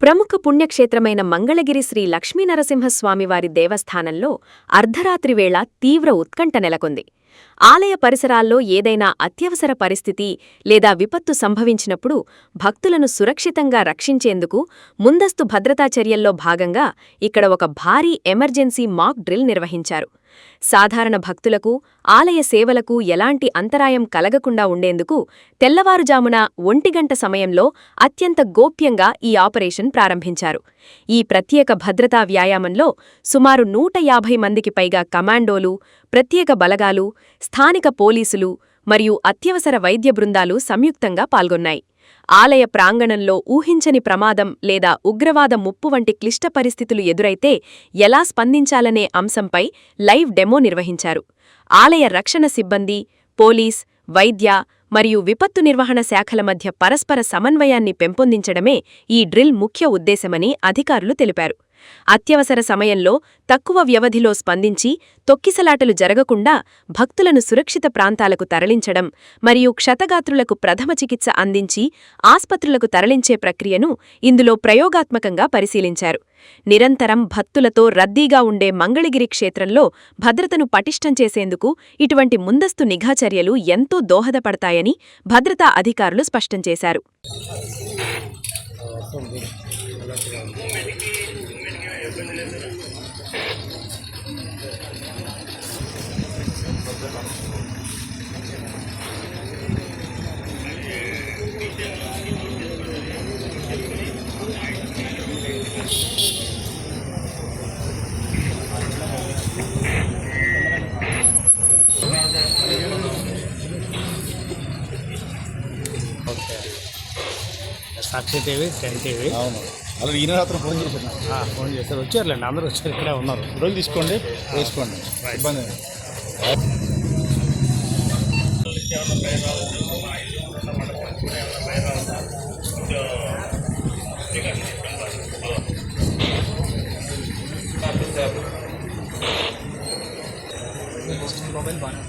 ప్రముఖ పుణ్యక్షేత్రమైన మంగళగిరి శ్రీ లక్ష్మీనరసింహస్వామివారి దేవస్థానంలో అర్ధరాత్రివేళ తీవ్ర ఉత్కంఠ నెలకొంది. ఆలయ పరిసరాల్లో ఏదైనా అత్యవసర పరిస్థితి లేదా విపత్తు సంభవించినప్పుడు భక్తులను సురక్షితంగా రక్షించేందుకు ముందస్తు భద్రతా చర్యల్లో భాగంగా ఇక్కడ ఒక భారీ ఎమర్జెన్సీ మాక్ డ్రిల్ నిర్వహించారు. సాధారణ భక్తులకు, ఆలయ సేవలకు ఎలాంటి అంతరాయం కలగకుండా ఉండేందుకు తెల్లవారుజామున 1 గంట సమయంలో అత్యంత గోప్యంగా ఈ ఆపరేషన్ ప్రారంభించారు. ఈ ప్రత్యేక భద్రతా వ్యాయామంలో సుమారు 150 మందికి పైగా కమాండోలు, ప్రత్యేక బలగాలు, స్థానిక పోలీసులు మరియు అత్యవసర వైద్య బృందాలు సంయుక్తంగా పాల్గొన్నాయి. ఆలయ ప్రాంగణంలో ఊహించని ప్రమాదం లేదా ఉగ్రవాద ముప్పు వంటి క్లిష్ట పరిస్థితులు ఎదురైతే ఎలా స్పందించాలనే అంశంపై లైవ్ డెమో నిర్వహించారు. ఆలయ రక్షణ సిబ్బంది, పోలీస్, వైద్య మరియు విపత్తు నిర్వహణ శాఖల మధ్య పరస్పర సమన్వయాన్ని పెంపొందించడమే ఈ డ్రిల్ ముఖ్య ఉద్దేశమని అధికారులు తెలిపారు. అత్యవసర సమయంలో తక్కువ వ్యవధిలో స్పందించి తొక్కిసలాటలు జరగకుండా భక్తులను సురక్షిత ప్రాంతాలకు తరలించడం మరియు క్షతగాత్రులకు ప్రథమ చికిత్స అందించి ఆస్పత్రులకు తరలించే ప్రక్రియను ఇందులో ప్రయోగాత్మకంగా పరిశీలించారు. నిరంతరం భక్తులతో రద్దీగా ఉండే మంగళగిరి క్షేత్రంలో భద్రతను పటిష్టం చేసేందుకు ఇటువంటి ముందస్తు నిఘా చర్యలు ఎంతో దోహదపడతాయని భద్రతా అధికారులు స్పష్టం చేశారు. సాక్షి టీవీ, 10 టీవీ. అవును, అలా ఈయన రాత్రి ఫోన్ చేశాను. ఫోన్ చేశారు, వచ్చారులేండి, అందరూ వచ్చారు, ఇక్కడే ఉన్నారు. రోజు తీసుకోండి, వేసుకోండి, ఇబ్బంది. మొబైల్ బాగా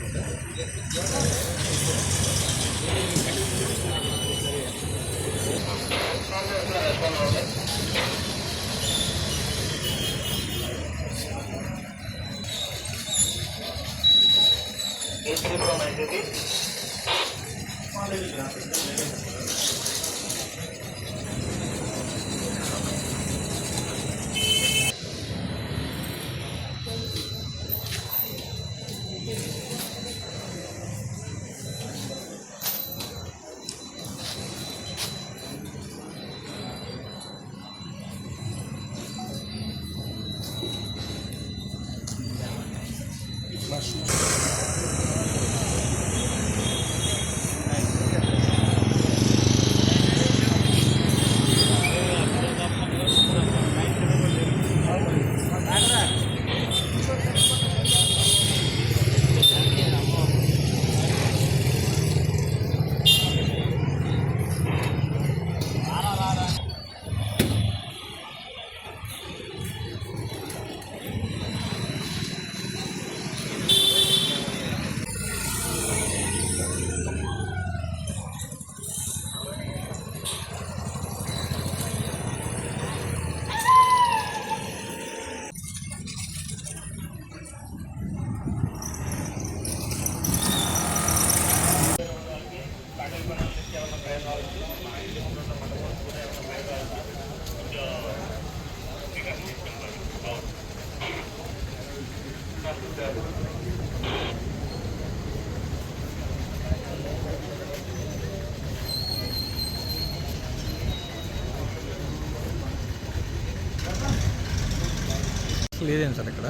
లేదేం సార్ ఇక్కడ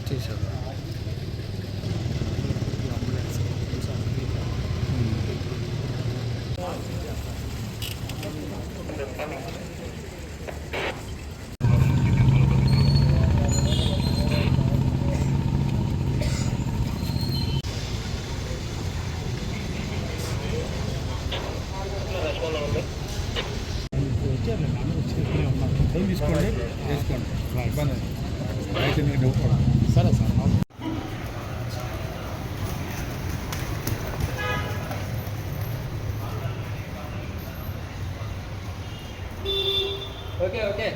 చేశారు. తీసుకోండి, వేసుకోండి. ఇబ్బంది అయితే మీకు డౌట్ కూడా. సరే సార్ ఓకే ఓకే